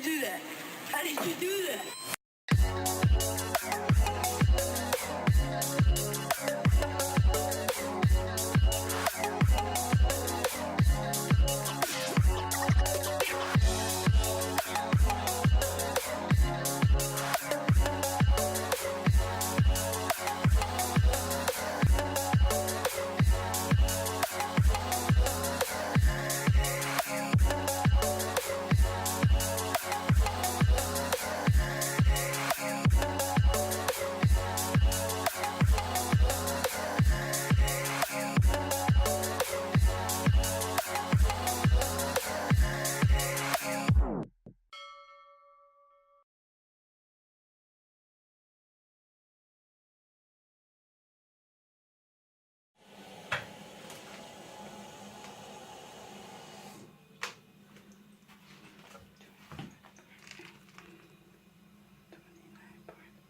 do that? How did you do that?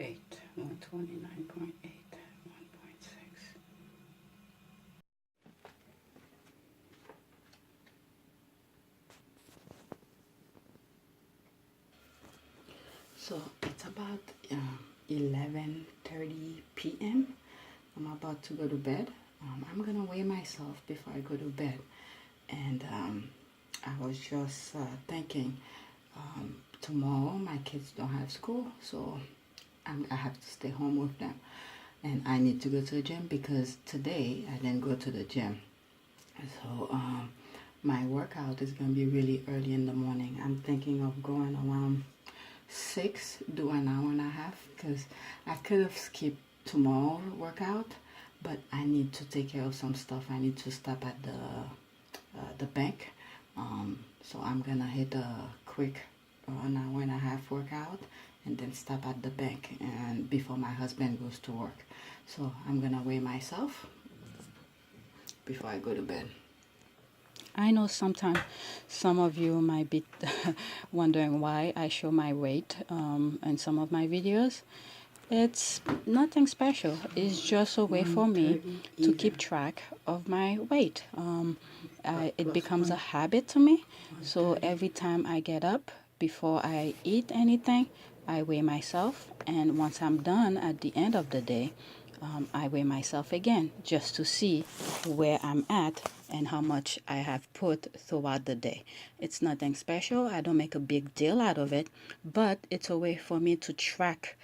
Eight, 129.8, 1.6. So it's about 11:30 p.m. I'm about to go to bed. I'm gonna weigh myself before I go to bed, and I was just thinking, tomorrow my kids don't have school, so I have to stay home with them, and I need to go to the gym because today I didn't go to the gym. So my workout is gonna be really early in the morning. I'm thinking of going around 6, do an hour and a half, because I could have skipped tomorrow workout, but I need to take care of some stuff. I need to stop at the bank, so I'm gonna hit a quick an hour and a half workout and then stop at the bank and before my husband goes to work. So I'm gonna weigh myself before I go to bed. I know sometimes some of you might be wondering why I show my weight in some of my videos. It's nothing special. It's just a way for me to keep track of my weight. It becomes a habit to me. So every time I get up, before I eat anything, I weigh myself. And once I'm done at the end of the day, I weigh myself again just to see where I'm at and how much I have put throughout the day. It's nothing special. I don't make a big deal out of it, but it's a way for me to track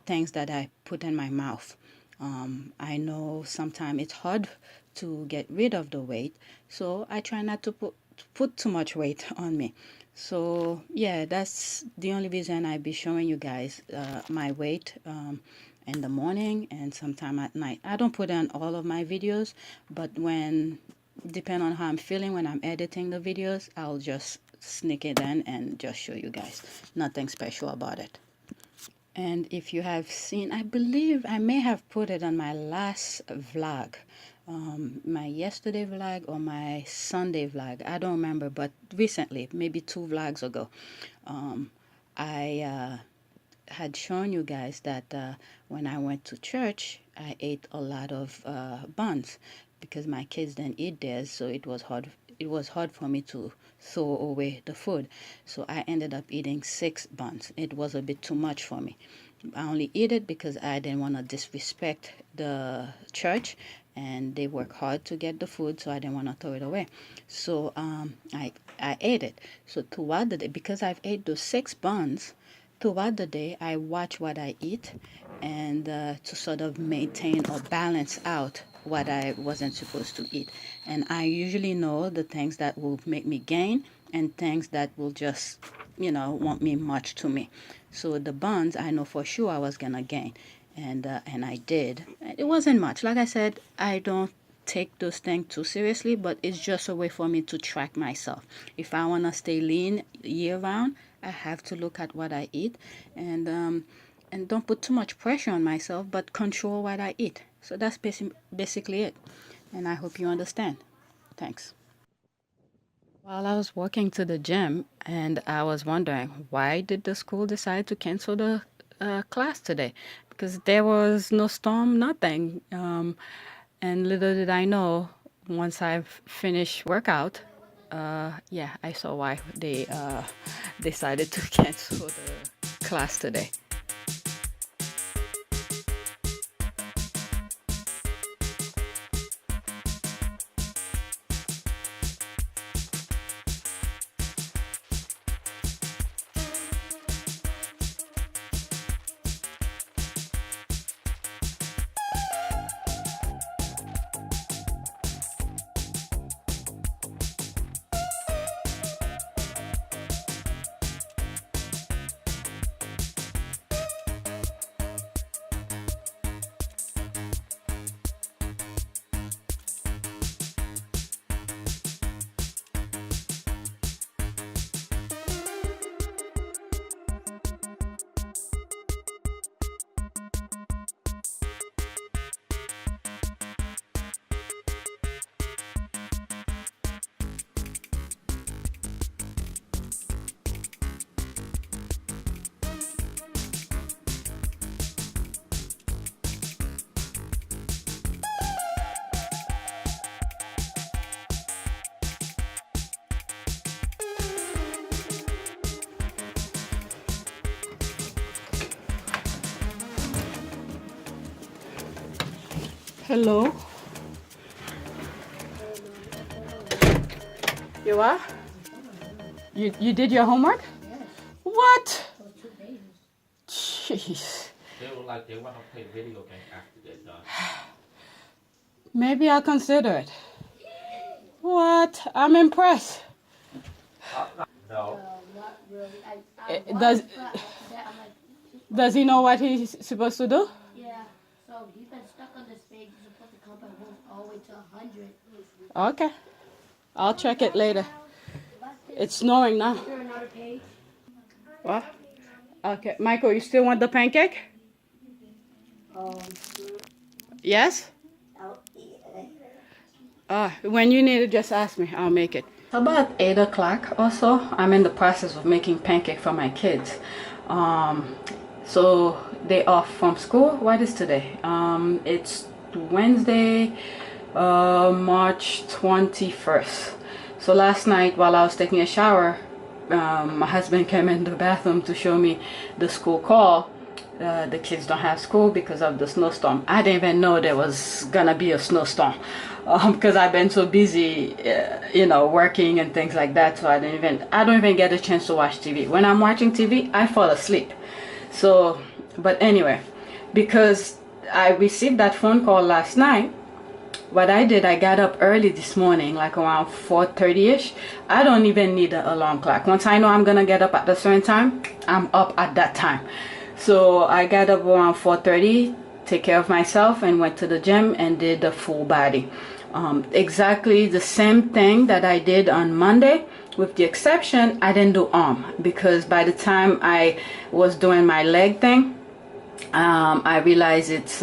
things that I put in my mouth. I know sometimes it's hard to get rid of the weight, so I try not to put too much weight on me. So yeah, that's the only reason I be showing you guys my weight in the morning and sometime at night. I don't put on all of my videos, but depending on how I'm feeling when I'm editing the videos, I'll just sneak it in and just show you guys. Nothing special about it. And if you have seen, I believe I may have put it on my last vlog, my yesterday vlog or my Sunday vlog. I don't remember, but recently, maybe 2 vlogs ago, I had shown you guys that when I went to church, I ate a lot of buns because my kids didn't eat theirs, so it was hard. It was hard for me to throw away the food, so I ended up eating 6 buns. It was a bit too much for me. I only eat it because I didn't want to disrespect the church, and they work hard to get the food, so I didn't want to throw it away. So I ate it. So throughout the day, because I've ate those 6 buns, throughout the day I watch what I eat, and to sort of maintain or balance out what I wasn't supposed to eat. And I usually know the things that will make me gain and things that will just, won't mean much to me. So the buns, I know for sure I was gonna gain, and I did. It wasn't much. Like I said, I don't take those things too seriously, but it's just a way for me to track myself. If I wanna stay lean year round, I have to look at what I eat, and don't put too much pressure on myself, but control what I eat. So that's basically it, and I hope you understand. Thanks. While I was walking to the gym, and I was wondering, why did the school decide to cancel the class today? Because there was no storm, nothing. And little did I know, once I've finished workout, yeah, I saw why they decided to cancel the class today. Hello. You are? You did your homework? Yes. What? For 2 pages. Jeez. They were like they want to play video game after they're done. Maybe I'll consider it. What? I'm impressed. No. Not really. Does That, I'm like, does he know what he's supposed to do? yeah. So he's been stuck on this page. He's supposed to count by one all the way to 100. Okay. I'll check it later. It's snowing now. Is there another page? What? Okay. Michael, you still want the pancake? Yes? I'll eat it. When you need it, just ask me. I'll make it. About 8 o'clock or so, I'm in the process of making pancake for my kids. So they off from school. What is today? It's Wednesday, March 21st. So last night while I was taking a shower, my husband came in the bathroom to show me the school call. The kids don't have school because of the snowstorm. I didn't even know there was gonna be a snowstorm because I've been so busy, working and things like that. So I don't even get a chance to watch TV. When I'm watching TV, I fall asleep. So, but anyway, because I received that phone call last night, what I did, I got up early this morning, like around 4:30ish. I don't even need an alarm clock. Once I know I'm gonna get up at a certain time, I'm up at that time. So I got up around 4:30, take care of myself, and went to the gym and did the full body. Exactly the same thing that I did on Monday, with the exception I didn't do arm, because by the time I was doing my leg thing, I realized it's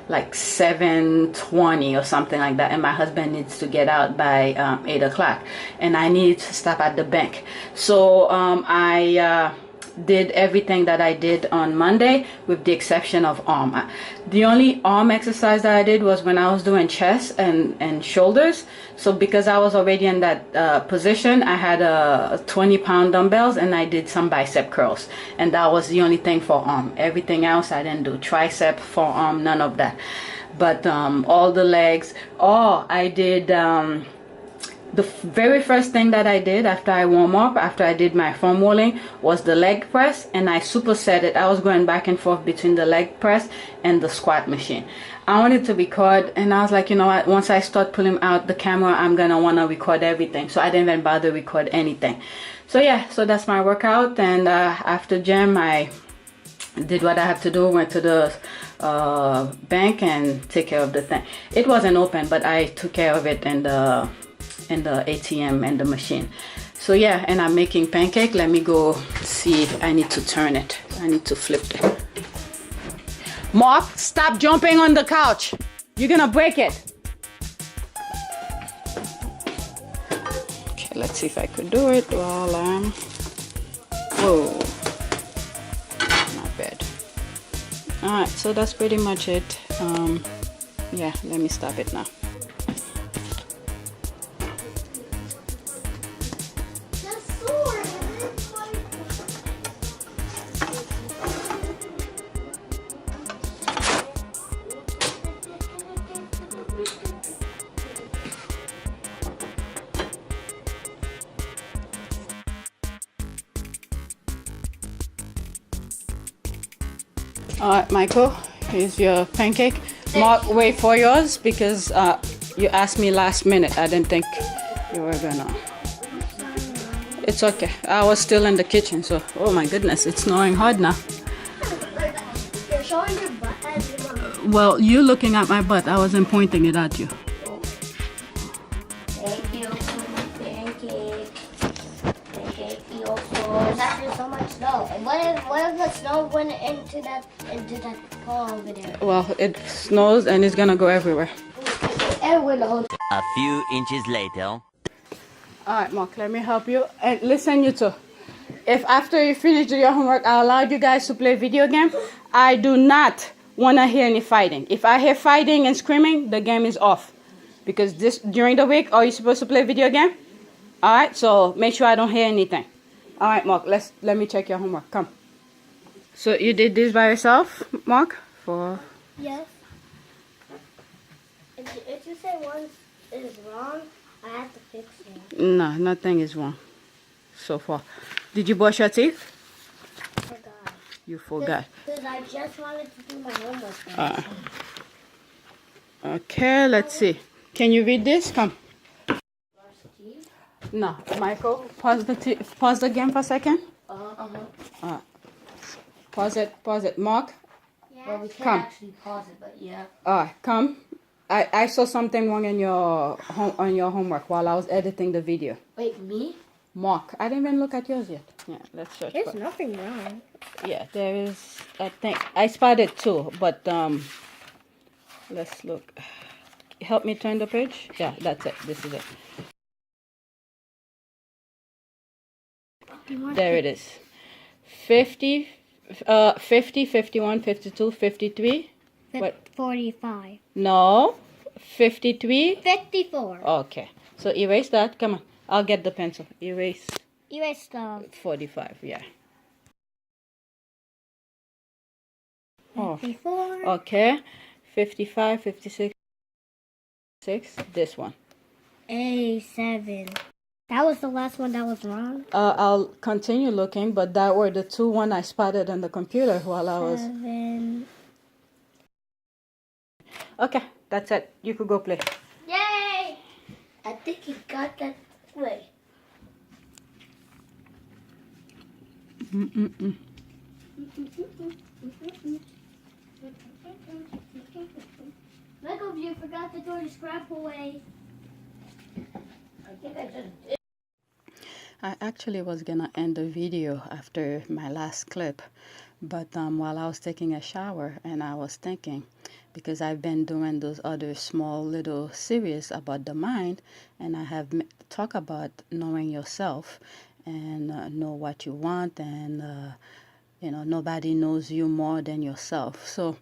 like 7:20 or something like that, and my husband needs to get out by 8 o'clock, and I need to stop at the bank. So I did everything that I did on Monday with the exception of arm. The only arm exercise that I did was when I was doing chest and shoulders. So because I was already in that position, I had 20-pound dumbbells and I did some bicep curls, and that was the only thing for arm. Everything else I didn't do. Tricep, forearm, none of that. But all the legs. I did the very first thing that I did after I warm up, after I did my foam rolling, was the leg press, and I superset it. I was going back and forth between the leg press and the squat machine. I wanted to record, and I was like, you know what, once I start pulling out the camera, I'm gonna want to record everything. So I didn't even bother record anything. So yeah, so that's my workout. And after gym, I did what I have to do, went to the bank and take care of the thing. It wasn't open, but I took care of it in the ATM and the machine. So yeah, and I'm making pancake. Let me go see if I need to turn it. I need to flip it. Mark, stop jumping on the couch. You're gonna break it. Okay, let's see if I could do it while I'm... Whoa, not bad. Alright, so that's pretty much it. Yeah, let me stop it now. All right, Michael, here's your pancake. Mark, wait for yours because you asked me last minute. I didn't think you were gonna. It's okay. I was still in the kitchen, so oh my goodness, it's snowing hard now. You're showing your butt as your mom. Well, you looking at my butt. I wasn't pointing it at you. Thank you. Pancake. Pancake. There's actually so much snow. And what if the snow went into that hole over there? Well, it snows and it's gonna go everywhere. Everyone knows. A few inches later. All right, Mark, let me help you. And listen, you two. If after you finish your homework, I allowed you guys to play video game, I do not want to hear any fighting. If I hear fighting and screaming, the game is off. Because during the week, are you supposed to play video game? All right, so make sure I don't hear anything. All right, Mark, let me check your homework. Come. So you did this by yourself, Mark? Yes. If you say one is wrong, I have to fix it. No, nothing is wrong so far. Did you brush your teeth? I forgot. You forgot. Because I just wanted to do my homework. Okay, let's see. Can you read this? Come. No, Michael, pause the game for a second. Pause it. Mark, Yeah. Well, we can't Come. actually pause it, but yeah. come. I saw something wrong in your homework while I was editing the video. Wait, me? Mark, I didn't even look at yours yet. Yeah, let's search. There's nothing wrong. Yeah, there is. I think I spotted two, but let's look. Help me turn the page. Yeah, that's it. This is it. There it is. 50, 51, 52, 53. What? 45. No, 53. 54. Okay, so erase that. Come on, I'll get the pencil. Erase Erase the 45. Yeah. 54. Okay, 55, 56. This one. A7. That was the last one that was wrong. I'll continue looking, but that were the two one I spotted on the computer while I was. 7. Okay, that's it. You could go play. Yay! I think he got that way. Michael, you forgot to throw your scrap away. I think I just did. I actually was gonna end the video after my last clip, but while I was taking a shower and I was thinking, because I've been doing those other small little series about the mind, and I have talked about knowing yourself and know what you want, and nobody knows you more than yourself. So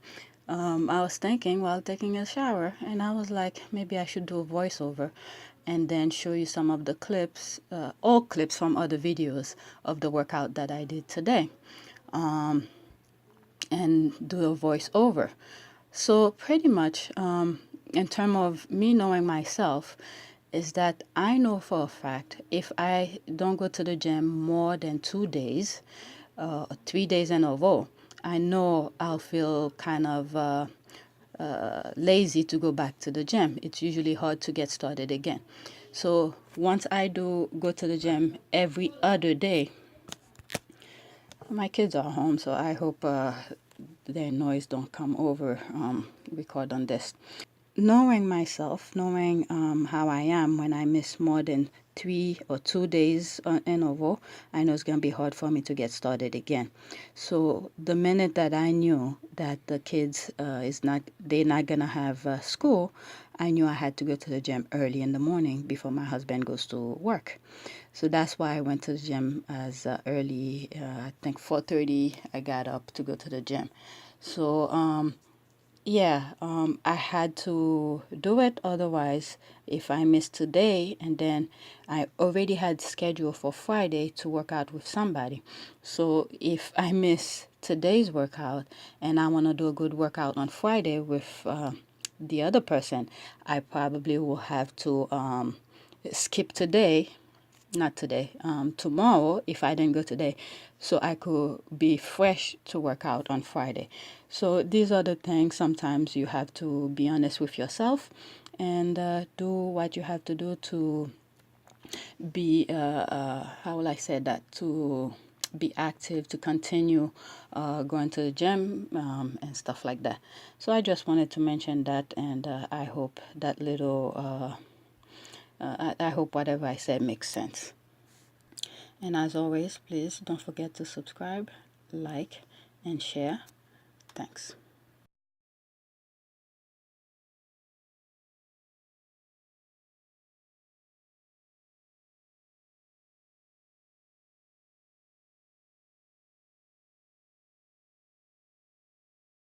I was thinking while taking a shower, and I was like, maybe I should do a voiceover and then show you some of the clips, all clips from other videos of the workout that I did today, and do a voiceover. So pretty much, in terms of me knowing myself, is that I know for a fact if I don't go to the gym more than 2 days, 3 days in a row, I know I'll feel kind of lazy to go back to the gym. It's usually hard to get started again. So once I do go to the gym every other day, my kids are home, so I hope their noise don't come over record on this. Knowing myself, knowing how I am when I miss more than 3 or 2 days in a row, I know it's going to be hard for me to get started again. So the minute that I knew that the kids they're not going to have school, I knew I had to go to the gym early in the morning before my husband goes to work. So that's why I went to the gym as early, I think 4:30 I got up to go to the gym. So I had to do it. Otherwise, if I miss today, and then I already had scheduled for Friday to work out with somebody. So if I miss today's workout and I want to do a good workout on Friday with the other person, I probably will have to skip today, not today, tomorrow if I didn't go today, so I could be fresh to work out on Friday. So these are the things. Sometimes you have to be honest with yourself and do what you have to do to be how will I say that, to be active, to continue going to the gym and stuff like that. So I just wanted to mention that, and I hope that little I hope whatever I said makes sense. And as always, please don't forget to subscribe, like, and share. Thanks.